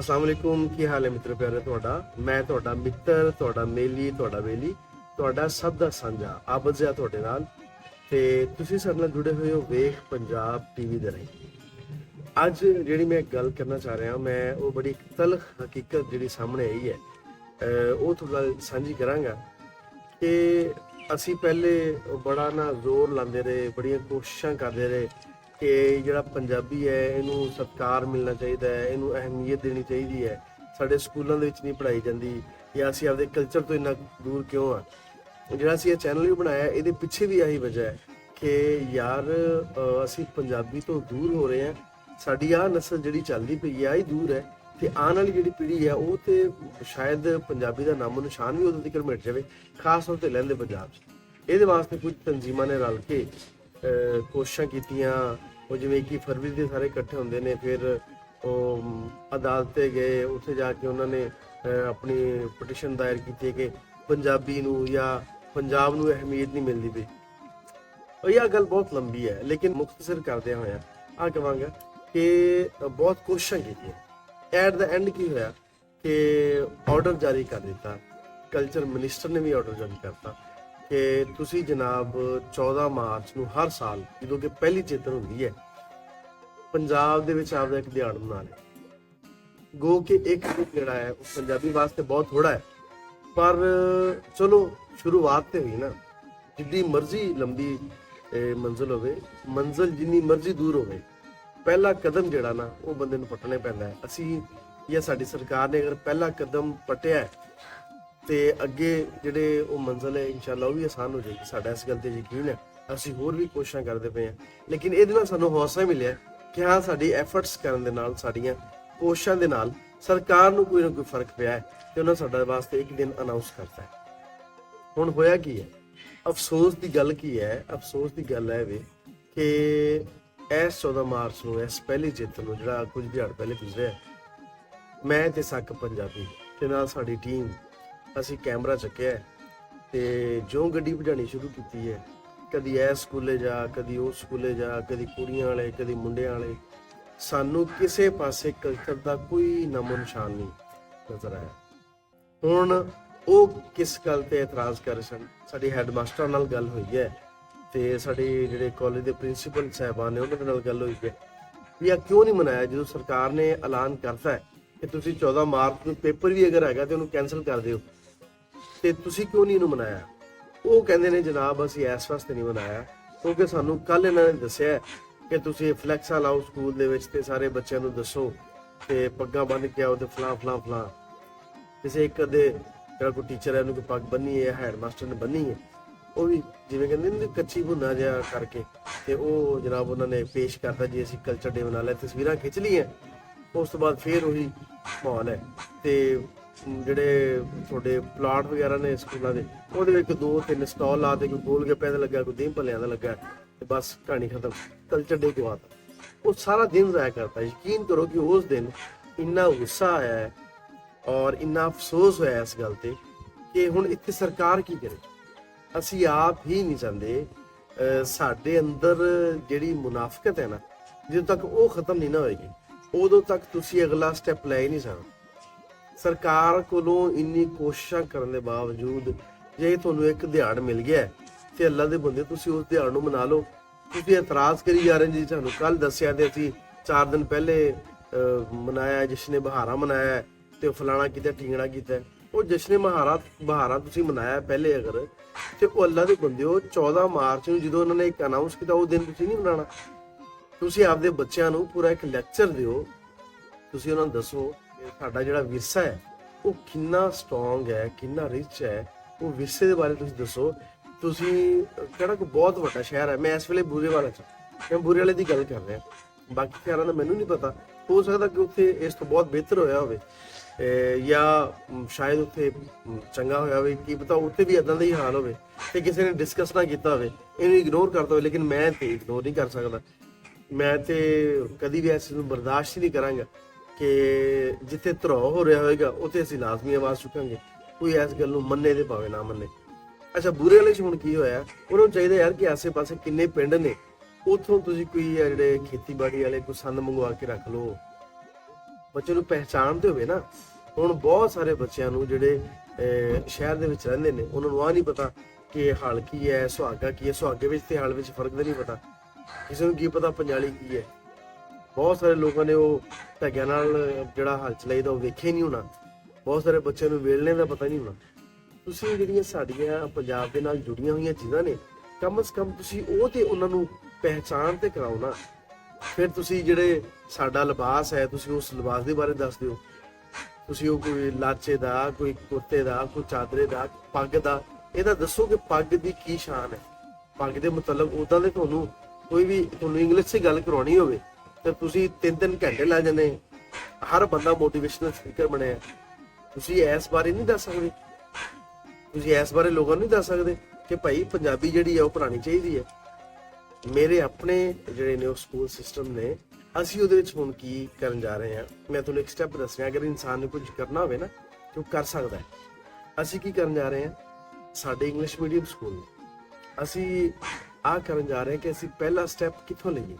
अस्सलाम वालेकुम। की हाल है मित्र प्यारे ਤੁਹਾਡਾ। ਮੈਂ ਤੁਹਾਡਾ ਮਿੱਤਰ, ਤੁਹਾਡਾ ਮੇਲੀ, ਤੁਹਾਡਾ ਵੇਲੀ, ਤੁਹਾਡਾ ਸਭ ਦਾ ਸਾਂਝਾ ਆਬਦ ਜ਼ਿਆ ਤੁਹਾਡੇ ਨਾਲ ਤੇ ਤੁਸੀਂ ਸਾਡੇ ਨਾਲ ਜੁੜੇ ਹੋਏ ਹੋ ਵੇਖ ਪੰਜਾਬ ਟੀਵੀ ਦੇ ਰਾਹੀਂ। ਅੱਜ ਜਿਹੜੀ ਮੈਂ ਗੱਲ ਕਰਨਾ ਚਾਹ ਰਿਹਾ ਮੈਂ ਉਹ ਬੜੀ ਤਲਖ ਹਕੀਕਤ ਜਿਹੜੀ ਸਾਹਮਣੇ ਆਈ ਹੈ ਉਹ ਤੁਹਾਡੇ ਨਾਲ ਸਾਂਝੀ ਕਰਾਂਗਾ ਕਿ ਅਸੀਂ ਪਹਿਲੇ ਬੜਾ ਨਾ ਜ਼ੋਰ ਲਾਉਂਦੇ ਰਹੇ, ਬੜੀਆਂ ਕੋਸ਼ਿਸ਼ਾਂ ਕਰਦੇ ਰਹੇ ਕਿ ਜਿਹੜਾ ਪੰਜਾਬੀ ਹੈ ਇਹਨੂੰ ਸਤਿਕਾਰ ਮਿਲਣਾ ਚਾਹੀਦਾ ਹੈ, ਇਹਨੂੰ ਅਹਿਮੀਅਤ ਦੇਣੀ ਚਾਹੀਦੀ ਹੈ। ਸਾਡੇ ਸਕੂਲਾਂ ਦੇ ਵਿੱਚ ਨਹੀਂ ਪੜ੍ਹਾਈ ਜਾਂਦੀ ਜਾਂ ਅਸੀਂ ਆਪਦੇ ਕਲਚਰ ਤੋਂ ਇੰਨਾ ਦੂਰ ਕਿਉਂ ਆ। ਜਿਹੜਾ ਅਸੀਂ ਇਹ ਚੈਨਲ ਵੀ ਬਣਾਇਆ ਇਹਦੇ ਪਿੱਛੇ ਵੀ ਆਹੀ ਵਜ੍ਹਾ ਹੈ ਕਿ ਯਾਰ ਅਸੀਂ ਪੰਜਾਬੀ ਤੋਂ ਦੂਰ ਹੋ ਰਹੇ ਹਾਂ। ਸਾਡੀ ਆਹ ਨਸਲ ਜਿਹੜੀ ਚੱਲਦੀ ਪਈ ਹੈ ਹੀ ਦੂਰ ਹੈ ਤੇ ਆਉਣ ਵਾਲੀ ਜਿਹੜੀ ਪੀੜ੍ਹੀ ਹੈ ਉਹ ਤੇ ਸ਼ਾਇਦ ਪੰਜਾਬੀ ਦਾ ਨਾਮੋ ਨਿਸ਼ਾਨ ਵੀ ਉਦੋਂ ਤੱਕ ਮਿਟ ਜਾਵੇ, ਖਾਸ ਤੌਰ ਤੇ ਲਹਿੰਦੇ ਪੰਜਾਬ 'ਚ। ਇਹਦੇ ਵਾਸਤੇ ਕੁਝ ਤਨਜ਼ੀਮਾਂ ਨੇ ਰਲ ਕੇ ਕੋਸ਼ਿਸ਼ਾਂ ਕੀਤੀਆਂ। ਉਹ ਜਿਵੇਂ 21 ਫਰਵਰੀ ਦੇ ਸਾਰੇ ਇਕੱਠੇ ਹੁੰਦੇ ਨੇ, ਫਿਰ ਉਹ ਅਦਾਲਤ ਤੇ ਗਏ, ਉੱਥੇ ਜਾ ਕੇ ਉਹਨਾਂ ਨੇ ਆਪਣੀ ਪਟੀਸ਼ਨ ਦਾਇਰ ਕੀਤੀ ਕਿ ਪੰਜਾਬੀ ਨੂੰ ਜਾਂ ਪੰਜਾਬ ਨੂੰ ਅਹਿਮੀਅਤ ਨਹੀਂ ਮਿਲਦੀ ਪਈ। ਇਹ ਗੱਲ ਬਹੁਤ ਲੰਬੀ ਹੈ ਲੇਕਿਨ ਮੁਖਤਸਰ ਕਰਦਿਆਂ ਹੋਇਆ ਆ ਕਹਾਂਗਾ ਕਿ ਬਹੁਤ ਕੋਸ਼ਿਸ਼ਾਂ ਕੀਤੀਆਂ। ਐਟ ਦਾ ਐਂਡ ਕੀ ਹੋਇਆ ਕਿ ਆਰਡਰ ਜਾਰੀ ਕਰ ਦਿੱਤਾ, ਕਲਚਰ ਮਿਨਿਸਟਰ ਨੇ ਵੀ ਆਰਡਰ ਜਾਰੀ ਕਰਤਾ ਕਿ ਤੁਸੀਂ ਜਨਾਬ 14 ਮਾਰਚ ਨੂੰ ਹਰ ਸਾਲ ਜਦੋਂ ਕਿ ਪਹਿਲੀ ਚੇਤਨ ਹੁੰਦੀ ਹੈ ਪੰਜਾਬ ਦੇ ਵਿੱਚ ਆਪਦਾ ਇੱਕ ਦਿਹਾੜਾ ਮਨਾ ਲਿਆ। ਗੋ ਕਿ ਇੱਕ ਜਿਹੜਾ ਹੈ ਉਹ ਪੰਜਾਬੀ ਵਾਸਤੇ ਬਹੁਤ ਥੋੜਾ ਹੈ, ਪਰ ਚਲੋ ਸ਼ੁਰੂਆਤ ਤੇ ਹੋਈ ਨਾ। ਜਿੱਡੀ ਮਰਜ਼ੀ ਲੰਬੀ ਮੰਜ਼ਿਲ ਹੋਵੇ, ਮੰਜ਼ਿਲ ਜਿੰਨੀ ਮਰਜ਼ੀ ਦੂਰ ਹੋਵੇ, ਪਹਿਲਾ ਕਦਮ ਜਿਹੜਾ ਨਾ ਉਹ ਬੰਦੇ ਨੂੰ ਪੱਟਣੇ ਪੈਂਦਾ ਹੈ। ਅਸੀਂ ਜਾਂ ਸਾਡੀ ਸਰਕਾਰ ਨੇ ਅਗਰ ਪਹਿਲਾ ਕਦਮ ਪੱਟਿਆ ਤੇ ਅੱਗੇ ਜਿਹੜੇ ਉਹ ਮੰਜ਼ਿਲ ਹੈ ਇਨਸ਼ਾਅੱਲਾ ਉਹ ਵੀ ਆਸਾਨ ਹੋ ਜਾਏਗੀ। ਸਾਡਾ ਇਸ ਗੱਲ ਤੇ ਯਕੀਨ ਹੈ। ਅਸੀਂ ਹੋਰ ਵੀ ਕੋਸ਼ਿਸ਼ਾਂ ਕਰਦੇ ਪਏ ਹਾਂ ਲੇਕਿਨ ਇਹਦੇ ਨਾਲ ਸਾਨੂੰ ਹੌਸਲਾ ਮਿਲਿਆ ਕਿ ਹਾਂ ਸਾਡੀ ਐਫਰਟਸ ਕਰਨ ਦੇ ਨਾਲ, ਸਾਡੀਆਂ ਕੋਸ਼ਿਸ਼ਾਂ ਦੇ ਨਾਲ ਸਰਕਾਰ ਨੂੰ ਕੋਈ ਨਾ ਕੋਈ ਫਰਕ ਪਿਆ ਹੈ ਤੇ ਉਹਨਾਂ ਸਾਡਾ ਵਾਸਤੇ ਇੱਕ ਦਿਨ ਅਨਾਉਂਸ ਕਰਤਾ ਹੈ। ਹੁਣ ਹੋਇਆ ਕੀ ਹੈ, ਅਫਸੋਸ ਦੀ ਗੱਲ ਕੀ ਹੈ? ਅਫਸੋਸ ਦੀ ਗੱਲ ਹੈ ਵੇ ਕਿ ਇਸ 14 ਮਾਰਚ ਨੂੰ, ਇਸ ਪਹਿਲੀ ਚੇਤਨ ਨੂੰ ਜਿਹੜਾ ਕੁਝ ਦਿਹਾੜ ਪਹਿਲੇ ਗੁਜ਼ਰਿਆ, ਮੈਂ ਤੇ ਸੱਕ ਪੰਜਾਬੀ ਤੇ ਨਾਲ ਸਾਡੀ ਟੀਮ ਅਸੀਂ ਕੈਮਰਾ ਚੱਕਿਆ ਤੇ ਜੋ ਗੱਡੀ ਭਜਾਣੀ ਸ਼ੁਰੂ ਕੀਤੀ ਹੈ, ਕਦੀ ਇਹ ਸਕੂਲੇ ਜਾ, ਕਦੀ ਉਹ ਸਕੂਲੇ ਜਾ, ਕਦੀ ਕੁੜੀਆਂ ਵਾਲੇ, ਕਦੀ ਮੁੰਡਿਆਂ ਵਾਲੇ, ਸਾਨੂੰ ਕਿਸੇ ਪਾਸੇ ਕਲਚਰ ਦਾ ਕੋਈ ਨਾਮੋ ਨਿਸ਼ਾਨ ਨਹੀਂ ਨਜ਼ਰ ਆਇਆ। ਹੁਣ ਉਹ ਕਿਸ ਗੱਲ ਤੇ ਇਤਰਾਜ਼ ਕਰ ਰਹੇ ਸਨ? ਸਾਡੀ ਹੈਡਮਾਸਟਰ ਨਾਲ ਗੱਲ ਹੋਈ ਹੈ ਤੇ ਸਾਡੇ ਜਿਹੜੇ ਕਾਲਜ ਦੇ ਪ੍ਰਿੰਸੀਪਲ ਸਾਹਿਬਾਨ ਨੇ ਉਹਨਾਂ ਦੇ ਨਾਲ ਗੱਲ ਹੋਈ ਹੈ ਵੀ ਆ ਕਿਉਂ ਨਹੀਂ ਮਨਾਇਆ ਜਦੋਂ ਸਰਕਾਰ ਨੇ ਐਲਾਨ ਕਰਤਾ ਹੈ ਕਿ ਤੁਸੀਂ 14 ਮਾਰਚ ਨੂੰ ਪੇਪਰ ਵੀ ਅਗਰ ਹੈਗਾ ਤੇ ਉਹਨੂੰ ਕੈਂਸਲ ਕਰ ਦਿਓ, ਤੇ ਤੁਸੀਂ ਕਿਉਂ ਨਹੀਂ ਇਹਨੂੰ ਮਨਾਇਆ? ਉਹ ਕਹਿੰਦੇ ਨੇ ਜਨਾਬ ਅਸੀਂ ਇਸ ਵਾਸਤੇ ਨਹੀਂ ਮਨਾਇਆ ਕਿਉਂਕਿ ਸਾਨੂੰ ਕੱਲ ਇਹਨਾਂ ਨੇ ਦੱਸਿਆ ਕਿ ਤੁਸੀਂ ਫਲੈਕਸਾਂ ਲਾਓ ਸਕੂਲ ਦੇ ਵਿੱਚ ਤੇ ਸਾਰੇ ਬੱਚਿਆਂ ਨੂੰ ਦੱਸੋ ਤੇ ਪੱਗਾਂ ਬੰਨ੍ਹ ਕੇ ਆਓ ਤੇ ਫਲਾਂ ਫਲਾਂ ਫਲਾਂ। ਕਿਸੇ ਇੱਕ ਅੱਧੇ ਜਿਹੜਾ ਕੋਈ ਟੀਚਰ ਹੈ ਉਹਨੂੰ ਕੋਈ ਪੱਗ ਬੰਨੀ ਹੈ, ਹੈਡ ਮਾਸਟਰ ਨੇ ਬੰਨੀ ਹੈ, ਉਹ ਵੀ ਜਿਵੇਂ ਕਹਿੰਦੇ ਨੇ ਕੱਚੀ ਭੁੰਨਾ ਜਿਹਾ ਕਰਕੇ ਤੇ ਉਹ ਜਨਾਬ ਉਹਨਾਂ ਨੇ ਪੇਸ਼ ਕਰਤਾ ਜੀ ਅਸੀਂ ਕਲਚਰ ਡੇ ਮਨਾ ਲਿਆ, ਤਸਵੀਰਾਂ ਖਿੱਚ ਲਈਆਂ। ਉਸ ਤੋਂ ਬਾਅਦ ਫੇਰ ਉਹੀ ਮਾਹੌਲ ਹੈ ਤੇ ਜਿਹੜੇ ਤੁਹਾਡੇ ਪਲਾਟ ਵਗੈਰਾ ਨੇ ਸਕੂਲਾਂ ਦੇ ਉਹਦੇ ਵਿੱਚ 2-3 ਸਟਾਲ ਲਾ ਤੇ ਕੋਈ ਗੋਲ ਗੱਪਿਆਂ ਦਾ ਲੱਗਾ, ਕੋਈ ਦਹੀਂ ਭੱਲਿਆਂ ਦਾ ਲੱਗਾ ਤੇ ਬਸ ਕਹਾਣੀ ਖਤਮ। ਕਲਚਰ ਡੇ ਗਵਾਤਾ, ਉਹ ਸਾਰਾ ਦਿਨ ਜ਼ਾਇਆ ਕਰਤਾ। ਯਕੀਨ ਕਰੋ ਕਿ ਉਸ ਦਿਨ ਇੰਨਾ ਗੁੱਸਾ ਆਇਆ ਹੈ ਔਰ ਇੰਨਾ ਅਫਸੋਸ ਹੋਇਆ ਇਸ ਗੱਲ ਤੇ ਕਿ ਹੁਣ ਇੱਥੇ ਸਰਕਾਰ ਕੀ ਕਰੇ। ਅਸੀਂ ਆਪ ਹੀ ਨਹੀਂ ਚਾਹੁੰਦੇ, ਸਾਡੇ ਅੰਦਰ ਜਿਹੜੀ ਮੁਨਾਫਕਤ ਹੈ ਨਾ, ਜਦੋਂ ਤੱਕ ਉਹ ਖਤਮ ਨਹੀਂ ਨਾ ਹੋਏਗੀ ਉਦੋਂ ਤੱਕ ਤੁਸੀਂ ਅਗਲਾ ਸਟੈਪ ਲੈ ਹੀ ਨਹੀਂ ਸਕਦੇ। ਸਰਕਾਰ ਕੋਲੋਂ ਇੰਨੀ ਕੋਸ਼ਿਸ਼ਾਂ ਕਰਨ ਦੇ ਬਾਵਜੂਦ ਜੇ ਤੁਹਾਨੂੰ ਇੱਕ ਦਿਹਾੜ ਮਿਲ ਗਿਆ ਤੇ ਅੱਲਾ ਦੇ ਬੰਦੇ ਤੁਸੀਂ ਉਸ ਦਿਹਾੜ ਨੂੰ ਮਨਾ ਲਓ। ਤੁਸੀਂ ਇਤਰਾਜ਼ ਕਰੀ ਜਾ ਰਹੇ ਜੀ ਸਾਨੂੰ ਕੱਲ ਦੱਸਿਆ ਤੇ ਅਸੀਂ 4 ਦਿਨ ਪਹਿਲੇ ਮਨਾਇਆ, ਜਸ਼ਨੇ ਬਹਾਰਾਂ ਮਨਾਇਆ ਤੇ ਫਲਾਣਾ ਕੀਤਾ, ਢੀਂਗਣਾ ਕੀਤਾ। ਉਹ ਜਸ਼ਨੇ ਬਹਾਰਾਂ ਤੁਸੀਂ ਮਨਾਇਆ ਪਹਿਲੇ ਅਗਰ ਤੇ ਉਹ ਅੱਲਾ ਦੇ ਬੰਦਿਓ 14 ਮਾਰਚ ਨੂੰ ਜਦੋਂ ਉਹਨਾਂ ਨੇ ਇੱਕ ਅਨਾਉਂਸ ਕੀਤਾ ਉਹ ਦਿਨ ਤੁਸੀਂ ਨਹੀਂ ਮਨਾਉਣਾ। ਤੁਸੀਂ ਆਪਦੇ ਬੱਚਿਆਂ ਨੂੰ ਪੂਰਾ ਇੱਕ ਲੈਕਚਰ ਦਿਓ, ਤੁਸੀਂ ਉਹਨਾਂ ਨੂੰ ਦੱਸੋ ਕਿ ਸਾਡਾ ਜਿਹੜਾ ਵਿਰਸਾ ਹੈ ਉਹ ਕਿੰਨਾ ਸਟਰੋਂਗ ਹੈ, ਕਿੰਨਾ ਰਿਚ ਹੈ। ਉਹ ਵਿਰਸੇ ਦੇ ਬਾਰੇ ਤੁਸੀਂ ਦੱਸੋ। ਤੁਸੀਂ ਕਿਹੜਾ ਕੋਈ ਬਹੁਤ ਵੱਡਾ ਸ਼ਹਿਰ ਹੈ, ਮੈਂ ਇਸ ਵੇਲੇ ਬੂਰੇ ਵਾਲਾ ਚ, ਮੈਂ ਬੂਰੇ ਵਾਲੇ ਦੀ ਗੱਲ ਕਰ ਰਿਹਾ, ਬਾਕੀ ਸ਼ਹਿਰਾਂ ਦਾ ਮੈਨੂੰ ਨਹੀਂ ਪਤਾ। ਹੋ ਸਕਦਾ ਕਿ ਉੱਥੇ ਇਸ ਤੋਂ ਬਹੁਤ ਬਿਹਤਰ ਹੋਇਆ ਹੋਵੇ ਜਾਂ ਸ਼ਾਇਦ ਉੱਥੇ ਚੰਗਾ ਹੋਇਆ ਹੋਵੇ, ਕੀ ਪਤਾ ਉੱਥੇ ਵੀ ਇਦਾਂ ਦਾ ਹੀ ਹਾਲ ਹੋਵੇ ਤੇ ਕਿਸੇ ਨੇ ਡਿਸਕਸ ਨਾ ਕੀਤਾ ਹੋਵੇ, ਇਹਨੂੰ ਇਗਨੋਰ ਕਰਦਾ ਹੋਵੇ। ਲੇਕਿਨ ਮੈਂ ਤੇ ਇਗਨੋਰ ਨਹੀਂ ਕਰ ਸਕਦਾ। ਮੈਂ ਤੇ ਕਦੀ ਵੀ ਇਸ ਨੂੰ ਬਰਦਾਸ਼ਤ ਹੀ ਨਹੀਂ ਕਰਾਂਗਾ ਕਿ ਜਿੱਥੇ ਧਰੋ ਹੋ ਰਿਹਾ ਹੋਏਗਾ ਉੱਥੇ ਅਸੀਂ ਲਾਜ਼ਮੀ ਆਵਾਜ਼ ਚੁੱਕਾਂਗੇ, ਕੋਈ ਇਸ ਗੱਲ ਨੂੰ ਮੰਨੇ ਤੇ ਭਾਵੇਂ ਨਾ ਮੰਨੇ। ਅੱਛਾ, ਬੂਰੇ ਵਾਲੇ 'ਚ ਹੁਣ ਕੀ ਹੋਇਆ? ਉਹਨਾਂ ਨੂੰ ਚਾਹੀਦਾ ਯਾਰ ਕਿ ਆਸੇ ਪਾਸੇ ਕਿੰਨੇ ਪਿੰਡ ਨੇ ਉੱਥੋਂ ਤੁਸੀਂ ਕੋਈ ਜਿਹੜੇ ਖੇਤੀਬਾੜੀ ਵਾਲੇ ਕੋਈ ਸੰਦ ਮੰਗਵਾ ਕੇ ਰੱਖ ਲਓ, ਬੱਚੇ ਨੂੰ ਪਹਿਚਾਣਦੇ ਹੋਵੇ ਨਾ। ਹੁਣ ਬਹੁਤ ਸਾਰੇ ਬੱਚਿਆਂ ਨੂੰ ਜਿਹੜੇ ਸ਼ਹਿਰ ਦੇ ਵਿੱਚ ਰਹਿੰਦੇ ਨੇ, ਉਹਨਾਂ ਨੂੰ ਆ ਨਹੀਂ ਪਤਾ ਕਿ ਹਲ ਕੀ ਹੈ, ਸੁਹਾਗਾ ਕੀ ਹੈ। ਸੁਹਾਗੇ ਵਿੱਚ ਤੇ ਹਲ ਵਿੱਚ ਫਰਕ ਤਾਂ ਨਹੀਂ ਪਤਾ। ਕਿਸੇ ਨੂੰ ਕੀ ਪਤਾ ਪੰਜਾਲੀ ਕੀ ਹੈ। ਬਹੁਤ ਸਾਰੇ ਲੋਕਾਂ ਨੇ ਉਹ ਧਾਗਿਆਂ ਨਾਲ ਜਿਹੜਾ ਹਲ ਚਲਾਈਦਾ ਉਹ ਵੇਖਿਆ ਹੀ ਨਹੀਂ ਹੋਣਾ। ਬਹੁਤ ਸਾਰੇ ਬੱਚਿਆਂ ਨੂੰ ਵੇਲਣੇ ਦਾ ਪਤਾ ਨਹੀਂ ਹੋਣਾ। ਤੁਸੀਂ ਜਿਹੜੀਆਂ ਸਾਡੀਆਂ ਪੰਜਾਬ ਦੇ ਨਾਲ ਜੁੜੀਆਂ ਹੋਈਆਂ ਚੀਜ਼ਾਂ ਨੇ, ਕਮ ਸੇ ਕਮ ਤੁਸੀਂ ਉਹ ਤੇ ਉਹਨਾਂ ਨੂੰ ਪਹਿਚਾਣ ਤੇ ਕਰਾਓ ਨਾ। ਫਿਰ ਤੁਸੀਂ ਜਿਹੜੇ ਸਾਡਾ ਲਿਬਾਸ ਹੈ, ਤੁਸੀਂ ਉਸ ਲਿਬਾਸ ਦੇ ਬਾਰੇ ਦੱਸ ਦਿਓ। ਤੁਸੀਂ ਉਹ ਕੋਈ ਲਾਚੇ ਦਾ, ਕੋਈ ਕੁਰਤੇ ਦਾ, ਕੋਈ ਚਾਦਰੇ ਦਾ, ਪੱਗ ਦਾ, ਇਹਦਾ ਦੱਸੋ ਕਿ ਪੱਗ ਦੀ ਕੀ ਸ਼ਾਨ ਹੈ। ਪੱਗ ਦੇ ਮਤਲਬ ਉਦਾਂ ਦੇ ਤੁਹਾਨੂੰ ਕੋਈ ਵੀ ਤੁਹਾਨੂੰ ਇੰਗਲਿਸ਼ 'ਚ ਗੱਲ ਕਰਾਉਣੀ ਹੋਵੇ ਤੇ ਤੁਸੀਂ 3-3 ਘੰਟੇ ਲਾ ਜਾਂਦੇ। ਹਰ ਬੰਦਾ ਮੋਟੀਵੇਸ਼ਨਲ ਸਪੀਕਰ ਬਣਿਆ। ਤੁਸੀਂ ਇਸ ਬਾਰੇ ਨਹੀਂ ਦੱਸ ਸਕਦੇ। ਤੁਸੀਂ ਇਸ ਬਾਰੇ ਲੋਕਾਂ ਨੂੰ ਨਹੀਂ ਦੱਸ ਸਕਦੇ ਕਿ ਭਾਈ ਪੰਜਾਬੀ ਜਿਹੜੀ ਹੈ ਉਹ ਪੜ੍ਹਾਉਣੀ ਚਾਹੀਦੀ ਹੈ। ਮੇਰੇ ਆਪਣੇ ਜਿਹੜੇ ਨੇ ਉਹ ਸਕੂਲ ਸਿਸਟਮ ਨੇ, ਅਸੀਂ ਉਹਦੇ ਵਿੱਚ ਹੁਣ ਕੀ ਕਰਨ ਜਾ ਰਹੇ ਹਾਂ। ਮੈਂ ਤੁਹਾਨੂੰ ਇੱਕ ਸਟੈਪ ਦੱਸ ਰਿਹਾ। ਅਗਰ ਇਨਸਾਨ ਨੂੰ ਕੁਝ ਕਰਨਾ ਹੋਵੇ ਨਾ ਤੇ ਉਹ ਕਰ ਸਕਦਾ ਹੈ। ਅਸੀਂ ਕੀ ਕਰਨ ਜਾ ਰਹੇ ਹਾਂ, ਸਾਡੇ ਇੰਗਲਿਸ਼ ਮੀਡੀਅਮ ਸਕੂਲ ਅਸੀਂ ਆਹ ਕਰਨ ਜਾ ਰਹੇ ਹਾਂ ਕਿ ਅਸੀਂ ਪਹਿਲਾ ਸਟੈਪ ਕਿੱਥੋਂ ਲਈਏ।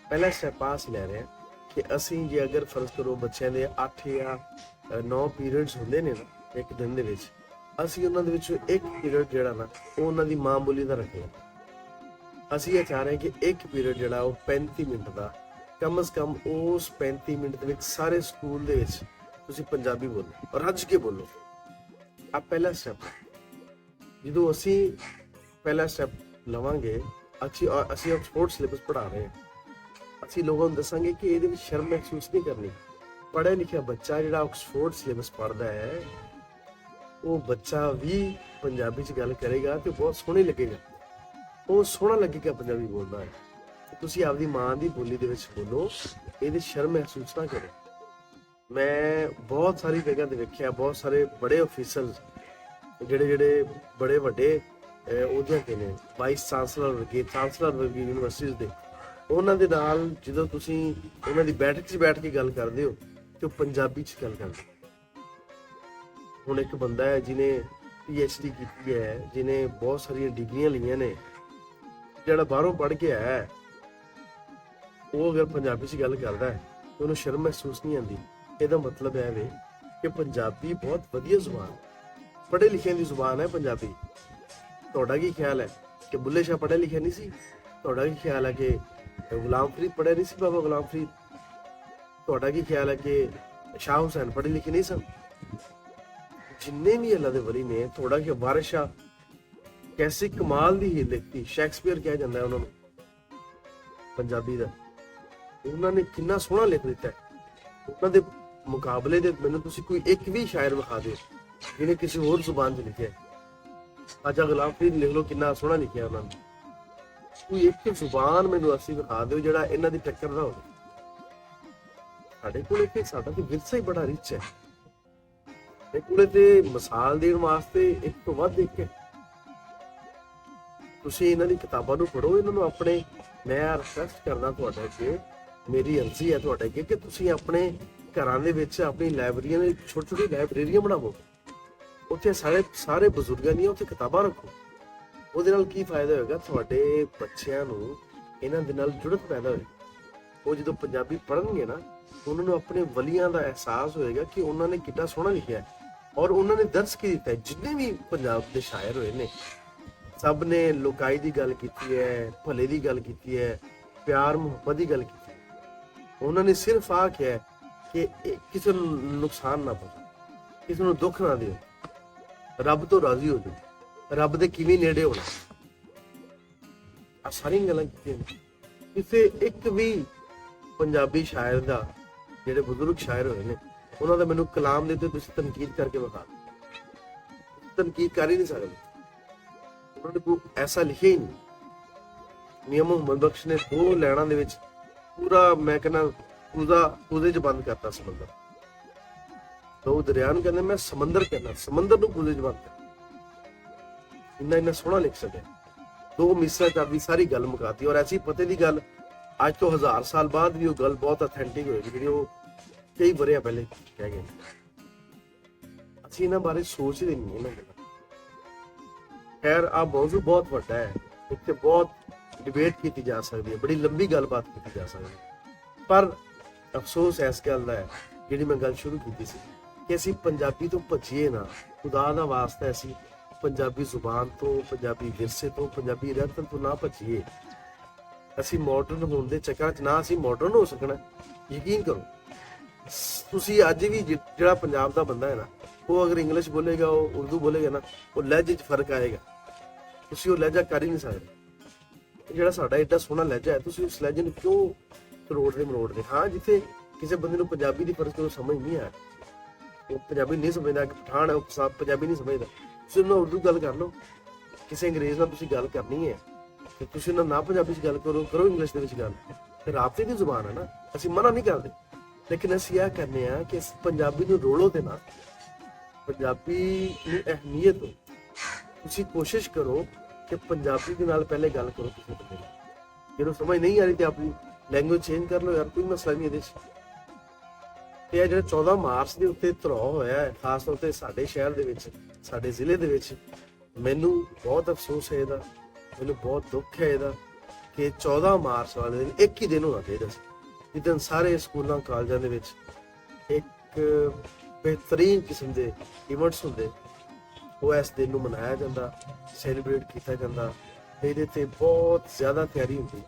ਪਹਿਲਾ ਸਟੈਪ ਆਸ ਲੈ ਰਹੇ ਹਾਂ ਕਿ ਅਸੀਂ ਜੇ ਅਗਰ ਫਰਜ਼ ਕਰੋ ਬੱਚਿਆਂ ਦੇ 8 ਜਾਂ 9 ਪੀਰੀਅਡਸ ਹੁੰਦੇ ਨੇ ਨਾ ਇੱਕ ਦਿਨ ਦੇ ਵਿੱਚ, ਅਸੀਂ ਉਹਨਾਂ ਦੇ ਵਿੱਚੋਂ ਇੱਕ ਪੀਰੀਅਡ ਜਿਹੜਾ ਨਾ ਉਹ ਉਹਨਾਂ ਦੀ ਮਾਂ ਬੋਲੀ ਦਾ ਰੱਖੀਏ। ਅਸੀਂ ਇਹ ਚਾਹ ਰਹੇ ਕਿ ਇੱਕ ਪੀਰੀਅਡ ਜਿਹੜਾ ਉਹ 35 ਮਿੰਟ ਦਾ, ਕਮ ਸੇ ਕਮ ਉਸ 35 ਮਿੰਟ ਦੇ ਵਿੱਚ ਸਾਰੇ ਸਕੂਲ ਦੇ ਵਿੱਚ ਤੁਸੀਂ ਪੰਜਾਬੀ ਬੋਲੋ ਔਰ ਰੱਜ ਕੇ ਬੋਲੋ। ਆ ਪਹਿਲਾ ਸਟੈਪ। ਜਦੋਂ ਅਸੀਂ ਪਹਿਲਾ ਸਟੈਪ ਲਵਾਂਗੇ, ਅਸੀਂ ਆਕਸਫੋਰਡ ਸਿਲੇਬਸ ਪੜ੍ਹਾ ਰਹੇ ਹਾਂ। ਅਸੀਂ ਲੋਕਾਂ ਨੂੰ ਦੱਸਾਂਗੇ ਕਿ ਇਹਦੇ ਵਿੱਚ ਸ਼ਰਮ ਮਹਿਸੂਸ ਨਹੀਂ ਕਰਨੀ। ਪੜ੍ਹਿਆ ਲਿਖਿਆ ਬੱਚਾ ਜਿਹੜਾ ਆਕਸਫੋਰਡ ਸਿਲੇਬਸ ਪੜ੍ਹਦਾ ਹੈ, ਉਹ ਬੱਚਾ ਵੀ ਪੰਜਾਬੀ 'ਚ ਗੱਲ ਕਰੇਗਾ ਤੇ ਬਹੁਤ ਸੋਹਣੀ ਲੱਗੇਗਾ। ਉਹ ਸੋਹਣਾ ਲੱਗੇਗਾ ਪੰਜਾਬੀ ਬੋਲਦਾ ਹੈ। ਤੁਸੀਂ ਆਪਦੀ ਮਾਂ ਦੀ ਬੋਲੀ ਦੇ ਵਿੱਚ ਬੋਲੋ, ਇਹਦੀ ਸ਼ਰਮ ਮਹਿਸੂਸ ਨਾ ਕਰੋ। ਮੈਂ ਬਹੁਤ ਸਾਰੀ ਜਗ੍ਹਾ ਤੇ ਵੇਖਿਆ, ਬਹੁਤ ਸਾਰੇ ਬੜੇ ਅਫੀਸਰ ਜਿਹੜੇ ਬੜੇ ਵੱਡੇ ਅਹੁਦਿਆਂ ਤੇ ਨੇ, ਵਾਈਸ ਚਾਂਸਲਰ ਵਰਗੀ ਯੂਨੀਵਰਸਿਟੀਜ਼ ਦੇ, ਉਹਨਾਂ ਦੇ ਨਾਲ ਜਦੋਂ ਤੁਸੀਂ ਉਹਨਾਂ ਦੀ ਬੈਠਕ 'ਚ ਬੈਠ ਕੇ ਗੱਲ ਕਰਦੇ ਹੋ ਤੇ ਉਹ ਪੰਜਾਬੀ 'ਚ ਗੱਲ ਕਰਦੇ। ਹੁਣ ਇੱਕ ਬੰਦਾ ਹੈ ਜਿਹਨੇ PhD ਕੀਤੀ ਹੈ, ਜਿਹਨੇ ਬਹੁਤ ਸਾਰੀਆਂ ਡਿਗਰੀਆਂ ਲਈਆਂ ਨੇ, ਜਿਹੜਾ ਬਾਹਰੋਂ ਪੜ੍ਹ ਕੇ ਆਇਆ ਹੈ, ਉਹ ਅਗਰ ਪੰਜਾਬੀ 'ਚ ਗੱਲ ਕਰਦਾ ਹੈ ਤੇ ਉਹਨੂੰ ਸ਼ਰਮ ਮਹਿਸੂਸ ਨਹੀਂ ਆਉਂਦੀ। ਇਹਦਾ ਮਤਲਬ ਹੈ ਵੇ ਕਿ ਪੰਜਾਬੀ ਬਹੁਤ ਵਧੀਆ ਜ਼ੁਬਾਨ, ਪੜ੍ਹੇ ਲਿਖਿਆਂ ਦੀ ਜ਼ੁਬਾਨ ਹੈ ਪੰਜਾਬੀ। ਤੁਹਾਡਾ ਕੀ ਖਿਆਲ ਹੈ ਕਿ ਬੁੱਲੇ ਸ਼ਾਹ ਪੜ੍ਹਿਆ ਲਿਖਿਆ ਨਹੀਂ ਸੀ? ਤੁਹਾਡਾ ਕੀ ਖਿਆਲ ਹੈ ਕਿ ਗੁਲਾਮ ਫਰੀਦ ਪੜ੍ਹਿਆ ਨਹੀਂ ਸੀ, ਬਾਬਾ ਗੁਲਾਮ ਫਰੀਦ? ਤੁਹਾਡਾ ਕੀ ਖਿਆਲ ਹੈ ਕਿ ਸ਼ਾਹ ਹੁਸੈਨ ਪੜ੍ਹੇ ਲਿਖੇ ਨਹੀਂ ਸਨ? ਜਿੰਨੇ ਵੀ ਅੱਲਾ ਦੇ ਵਲੀ ਨੇ, ਥੋੜਾ ਕਿ ਵਾਰਿਸ ਸ਼ਾਹ ਕੈਸੀ ਕਮਾਲ ਦੀ ਹੀ ਲਿਖਤੀ, ਸ਼ੇਕਸਪੀਅਰ ਕਿਹਾ ਜਾਂਦਾ ਹੈ ਉਹਨਾਂ ਨੂੰ ਪੰਜਾਬੀ ਦਾ। ਉਹਨਾਂ ਨੇ ਕਿੰਨਾ ਸੋਹਣਾ ਲਿਖ ਦਿੱਤਾ ਹੈ। ਉਹਨਾਂ ਦੇ ਮੁਕਾਬਲੇ ਦੇ ਮੈਨੂੰ ਤੁਸੀਂ ਕੋਈ ਇੱਕ ਵੀ ਸ਼ਾਇਰ ਵਿਖਾ ਦਿਓ ਜਿਹਨੇ ਕਿਸੇ ਹੋਰ ਜ਼ੁਬਾਨ 'ਚ ਲਿਖਿਆ। ਖਾਜਾ ਗੁਲਾਮ ਫਰੀਦ ਲਿਖ ਲਓ, ਕਿੰਨਾ ਸੋਹਣਾ ਲਿਖਿਆ ਉਹਨਾਂ ਨੇ। ਕੋਈ ਇੱਕ ਜ਼ੁਬਾਨ ਮੈਨੂੰ ਅਸੀਂ ਵਿਖਾ ਦਿਓ ਜਿਹੜਾ ਇਹਨਾਂ ਦੀ ਟੱਕਰ ਦਾ ਹੋਵੇ। ਸਾਡੇ ਕੋਲ ਇੱਕ ਸਾਡਾ ਤੇ ਵਿਰਸਾ ਹੀ ਬੜਾ ਰਿਚ ਹੈ। ਸਾਡੇ ਕੋਲੇ ਤੇ ਮਿਸਾਲ ਦੇਣ ਵਾਸਤੇ ਇੱਕ ਤੋਂ ਵੱਧ ਇੱਕ ਹੈ। ਤੁਸੀਂ ਇਹਨਾਂ ਦੀ ਕਿਤਾਬਾਂ ਨੂੰ ਪੜ੍ਹੋ, ਇਹਨਾਂ ਨੂੰ ਆਪਣੇ, ਮੈਂ ਰਿਕਵੈਸਟ ਕਰਦਾ ਤੁਹਾਡੇ ਅੱਗੇ, ਮੇਰੀ ਅਰਜ਼ੀ ਹੈ ਤੁਹਾਡੇ ਅੱਗੇ ਕਿ ਤੁਸੀਂ ਆਪਣੇ ਘਰਾਂ ਦੇ ਵਿੱਚ ਆਪਣੀ ਲਾਇਬ੍ਰੇਰੀਆਂ ਦੇ ਛੋਟੀ ਛੋਟੀ ਲਾਇਬ੍ਰੇਰੀਆਂ ਬਣਾਵੋ। ਉੱਥੇ ਸਾਰੇ ਬਜ਼ੁਰਗਾਂ ਦੀਆਂ ਉੱਥੇ ਕਿਤਾਬਾਂ ਰੱਖੋ। ਉਹਦੇ ਨਾਲ ਕੀ ਫਾਇਦਾ ਹੋਏਗਾ? ਤੁਹਾਡੇ ਬੱਚਿਆਂ ਨੂੰ ਇਹਨਾਂ ਦੇ ਨਾਲ ਜੁੜਤ ਪੈਦਾ ਹੋਏਗੀ। ਉਹ ਜਦੋਂ ਪੰਜਾਬੀ ਪੜ੍ਹਨਗੇ ਨਾ, ਉਹਨਾਂ ਨੂੰ ਆਪਣੇ ਵਲੀਆਂ ਦਾ ਅਹਿਸਾਸ ਹੋਏਗਾ ਕਿ ਉਹਨਾਂ ਨੇ ਕਿੰਨਾ ਸੋਹਣਾ ਲਿਖਿਆ ਹੈ ਔਰ ਉਹਨਾਂ ਨੇ ਦਰਜ ਕੀ ਦਿੱਤਾ ਹੈ। ਜਿੰਨੇ ਵੀ ਪੰਜਾਬ ਦੇ ਸ਼ਾਇਰ ਹੋਏ ਨੇ, ਸਭ ਨੇ ਲੋਕਾਈ ਦੀ ਗੱਲ ਕੀਤੀ ਹੈ, ਭਲੇ ਦੀ ਗੱਲ ਕੀਤੀ ਹੈ, ਪਿਆਰ ਮੁਹੱਬਤ ਦੀ ਗੱਲ ਕੀਤੀ ਹੈ। ਉਹਨਾਂ ਨੇ ਸਿਰਫ ਆ ਕਿਹਾ ਕਿ ਕਿਸੇ ਨੂੰ ਨੁਕਸਾਨ ਨਾ ਪਹੁੰਚਾਓ, ਕਿਸੇ ਨੂੰ ਦੁੱਖ ਨਾ ਦਿਓ, ਰੱਬ ਤੋਂ ਰਾਜ਼ੀ ਹੋ ਜਾਓ, ਰੱਬ ਦੇ ਕਿਵੇਂ ਨੇੜੇ ਹੋਣਾ। ਆ ਸਾਰੀਆਂ ਗੱਲਾਂ ਕੀਤੀਆਂ ਨੇ। ਕਿਸੇ ਇੱਕ ਵੀ ਪੰਜਾਬੀ ਸ਼ਾਇਰ ਦਾ, ਜਿਹੜੇ ਬਜ਼ੁਰਗ ਸ਼ਾਇਰ ਹੋਏ ਨੇ, ਉਹਨਾਂ ਦਾ ਮੈਨੂੰ ਕਲਾਮ ਦੇ ਤੇ ਤੁਸੀਂ ਤਨਕੀਦ ਕਰਕੇ ਵਿਖਾ ਦਿਓ। ਤਨਕੀਦ ਕਰ ਹੀ ਨਹੀਂ ਸਕਦੇ। ਉਹਨਾਂ ਨੇ ਕੋਈ ਐਸਾ ਲਿਖਿਆ ਹੀ ਨਹੀਂ। ਮੀਆਂ ਮੁਹੰਮਦ ਬਖਸ਼ ਨੇ 2 ਲਾਈਨਾਂ ਦੇ ਵਿੱਚ ਪੂਰਾ, ਮੈਂ ਕਹਿੰਦਾ ਕੂਜ਼ੇ 'ਚ ਬੰਦ ਕਰਤਾ ਸਮੁੰਦਰ। 2 ਦਰਿਆ ਨੂੰ ਕਹਿੰਦੇ ਮੈਂ ਸਮੁੰਦਰ ਕਹਿੰਦਾ, ਸਮੁੰਦਰ ਨੂੰ ਕੂਜ਼ੇ 'ਚ ਬੰਦ ਕਰ। ਇੰਨਾ ਸੋਹਣਾ ਲਿਖ ਸਕਿਆ। 2 ਮਿਸਰਾਂ 'ਚ ਆਪਣੀ ਸਾਰੀ ਗੱਲ ਮੁਕਾਤੀ। ਔਰ ਐਸੀ ਪਤੇ ਦੀ ਗੱਲ ਅੱਜ ਤੋਂ 1000 ਸਾਲ ਬਾਅਦ ਵੀ ਉਹ ਗੱਲ ਬਹੁਤ ਅਥੈਂਟਿਕ ਹੋਏਗੀ, ਜਿਹੜੀ ਉਹ ਕਈ ਵਰ੍ਹਿਆਂ ਪਹਿਲੇ ਕਹਿ ਗਏ। ਅਸੀਂ ਇਹਨਾਂ ਬਾਰੇ ਸੋਚਦੇ ਨਹੀਂ ਇਹਨਾਂ ਗੱਲਾਂ। ਖੈਰ, ਆਹ ਮੌਜੂ ਬਹੁਤ ਵੱਡਾ ਹੈ, ਇੱਥੇ ਬਹੁਤ ਡਿਬੇਟ ਕੀਤੀ ਜਾ ਸਕਦੀ ਹੈ, ਬੜੀ ਲੰਬੀ ਗੱਲਬਾਤ ਕੀਤੀ ਜਾ ਸਕਦੀ ਹੈ। ਪਰ ਅਫਸੋਸ ਇਸ ਗੱਲ ਦਾ ਹੈ ਜਿਹੜੀ ਮੈਂ ਗੱਲ ਸ਼ੁਰੂ ਕੀਤੀ ਸੀ ਕਿ ਅਸੀਂ ਪੰਜਾਬੀ ਤੋਂ ਭੱਜੀਏ ਨਾ। ਖੁਦਾ ਦਾ ਵਾਸਤਾ ਅਸੀਂ ਪੰਜਾਬੀ ਜ਼ੁਬਾਨ ਤੋਂ, ਪੰਜਾਬੀ ਵਿਰਸੇ ਤੋਂ, ਪੰਜਾਬੀ ਰਤਨ ਤੋਂ ਨਾ ਭੱਜੀਏ। ਅਸੀਂ ਮਾਡਰਨ ਹੋਣ ਦੇ ਚੱਕਰਾਂ 'ਚ ਨਾ ਅਸੀਂ ਮਾਡਰਨ ਹੋ ਸਕਣਾ। ਯਕੀਨ ਕਰੋ, ਤੁਸੀਂ ਅੱਜ ਵੀ ਜਿਹੜਾ ਪੰਜਾਬ ਦਾ ਬੰਦਾ ਹੈ ਨਾ, ਉਹ ਅਗਰ ਇੰਗਲਿਸ਼ ਬੋਲੇਗਾ, ਉਹ ਉਰਦੂ ਬੋਲੇਗਾ ਨਾ, ਉਹ ਲਹਿਜੇ 'ਚ ਫਰਕ ਆਏਗਾ। ਤੁਸੀਂ ਉਹ ਲਹਿਜਾ ਕਰ ਹੀ ਨਹੀਂ ਸਕਦੇ। ਜਿਹੜਾ ਸਾਡਾ ਏਡਾ ਸੋਹਣਾ ਲਹਿਜਾ ਹੈ, ਤੁਸੀਂ ਉਸ ਲਹਿਜੇ ਨੂੰ ਕਿਉਂ ਮਰੋੜਦੇ? ਹਾਂ, ਜਿੱਥੇ ਕਿਸੇ ਬੰਦੇ ਨੂੰ ਪੰਜਾਬੀ ਦੀ ਫਰਕ ਨੂੰ ਸਮਝ ਨਹੀਂ ਆ, ਉਹ ਪੰਜਾਬੀ ਨਹੀਂ ਸਮਝਦਾ, ਕਿ ਪਠਾਨ ਹੈ ਉਹ ਪੰਜਾਬੀ ਨਹੀਂ ਸਮਝਦਾ, ਤੁਸੀਂ ਉਹਨਾਂ ਉਰਦੂ ਗੱਲ ਕਰ ਲਓ। ਕਿਸੇ ਅੰਗਰੇਜ਼ ਨਾਲ ਤੁਸੀਂ ਗੱਲ ਕਰਨੀ ਹੈ ਤੇ ਤੁਸੀਂ ਉਹਨਾਂ ਨਾ ਪੰਜਾਬੀ 'ਚ ਗੱਲ ਕਰੋ ਇੰਗਲਿਸ਼ ਦੇ ਵਿੱਚ ਗੱਲ। ਫਿਰ ਰਾਬਤੇ ਦੀ ਜ਼ੁਬਾਨ ਹੈ ਨਾ, ਅਸੀਂ ਮਨਾ ਨਹੀਂ ਕਰਦੇ, ਲੇਕਿਨ ਅਸੀਂ ਇਹ ਕਹਿੰਦੇ ਆ ਕਿ ਪੰਜਾਬੀ ਨੂੰ ਰੋਲੋ ਤੇ ਨਾ, ਪੰਜਾਬੀ ਨੂੰ ਅਹਿਮੀਅਤ ਦਿਓ। ਤੁਸੀਂ ਕੋਸ਼ਿਸ਼ ਕਰੋ ਕਿ ਪੰਜਾਬੀ ਦੇ ਨਾਲ ਪਹਿਲੇ ਗੱਲ ਕਰੋ ਕਿਸੇ ਬੰਦੇ ਨਾਲ। ਜਦੋਂ ਸਮਝ ਨਹੀਂ ਆ ਰਹੀ ਤੇ ਆਪਣੀ ਲੈਂਗੁਏਜ ਚੇਂਜ ਕਰ ਲਓ ਯਾਰ, ਕੋਈ ਮਸਲਾ ਨਹੀਂ ਇਹਦੇ 'ਚ। ਤੇ ਇਹ ਜਿਹੜਾ 14 ਮਾਰਚ ਦੇ ਉੱਤੇ ਧਰੋਹ ਹੋਇਆ ਹੈ, ਖਾਸ ਤੌਰ ਤੇ ਸਾਡੇ ਸ਼ਹਿਰ ਦੇ ਵਿੱਚ, ਸਾਡੇ ਜ਼ਿਲ੍ਹੇ ਦੇ ਵਿੱਚ, ਮੈਨੂੰ ਬਹੁਤ ਅਫਸੋਸ ਹੈ ਇਹਦਾ, ਮੈਨੂੰ ਬਹੁਤ ਦੁੱਖ ਹੈ ਇਹਦਾ ਕਿ 14 ਮਾਰਚ ਵਾਲੇ ਦਿਨ ਇੱਕ ਹੀ ਦਿਨ ਹੋਣਾ ਚਾਹੀਦਾ ਸੀ ਜਿੱਦਣ ਸਾਰੇ ਸਕੂਲਾਂ ਕਾਲਜਾਂ ਦੇ ਵਿੱਚ ਇੱਕ ਬਿਹਤਰੀਨ ਕਿਸਮ ਦੇ ਇਵੈਂਟਸ ਹੁੰਦੇ, ਉਹ ਇਸ ਦਿਨ ਨੂੰ ਮਨਾਇਆ ਜਾਂਦਾ, ਸੈਲੀਬ੍ਰੇਟ ਕੀਤਾ ਜਾਂਦਾ। ਇਹਦੇ ਤੇ ਬਹੁਤ ਜ਼ਿਆਦਾ ਤਿਆਰੀ ਹੁੰਦੀ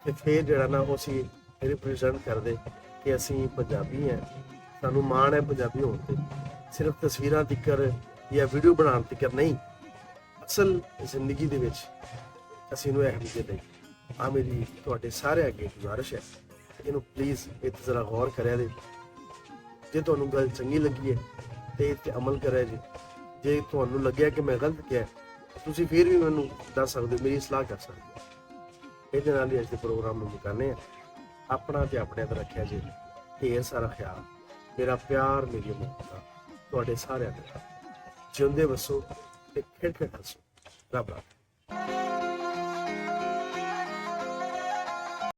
ਤੇ ਫਿਰ ਜਿਹੜਾ ਨਾ ਉਹ ਅਸੀਂ ਰਿਪਰੈਜ਼ੈਂਟ ਕਰਦੇ ਕਿ ਅਸੀਂ ਪੰਜਾਬੀ ਹਾਂ, ਸਾਨੂੰ ਮਾਣ ਹੈ ਪੰਜਾਬੀ ਹੋਣ ਤੇ। ਸਿਰਫ ਤਸਵੀਰਾਂ ਤਿੱਕਰ ਜਾਂ ਵੀਡੀਓ ਬਣਾਉਣ ਤਿੱਕਰ ਨਹੀਂ, ਅਸਲ ਜ਼ਿੰਦਗੀ ਦੇ ਵਿੱਚ ਅਸੀਂ ਇਹਨੂੰ ਅਹਿਮੀਅਤ ਦੇਈਏ। ਆ ਮੇਰੀ ਤੁਹਾਡੇ ਸਾਰੇ ਅੱਗੇ ਗੁਜ਼ਾਰਿਸ਼ ਹੈ, ਇਹਨੂੰ ਪਲੀਜ਼ ਇਹ ਜ਼ਰਾ ਗੌਰ ਕਰਿਆ ਦੇ। ਜੇ ਤੁਹਾਨੂੰ ਗੱਲ ਚੰਗੀ ਲੱਗੀ ਹੈ ਤੇ ਇਹ 'ਤੇ ਅਮਲ ਕਰਿਆ ਜੀ। ਜੇ ਤੁਹਾਨੂੰ ਲੱਗਿਆ ਕਿ ਮੈਂ ਗਲਤ ਕਿਹਾ, ਤੁਸੀਂ ਫਿਰ ਵੀ ਮੈਨੂੰ ਦੱਸ ਸਕਦੇ ਹੋ, ਮੇਰੀ ਸਲਾਹ ਕਰ ਸਕਦੇ ਹੋ। ਇਹਦੇ ਨਾਲ ਹੀ ਅੱਜ ਦੇ ਪ੍ਰੋਗਰਾਮ ਨੂੰ ਮੁਕਾਉਂਦੇ ਹਾਂ। ਆਪਣਾ ਤੇ ਆਪਣਿਆਂ ਦਾ ਰੱਖਿਆ ਜੀ ਢੇਰ ਸਾਰਾ ਖਿਆਲ। ਮੇਰਾ ਪਿਆਰ, ਮੇਰੀ ਮੁਹੱਬਤ ਤੁਹਾਡੇ ਸਾਰਿਆਂ ਦਾ। ਜਿਉਂਦੇ ਵਸੋ ਤੇ ਖੇਡ ਕੇ ਹੱਸੋ। ਰੱਬ ਰਾਖਾ।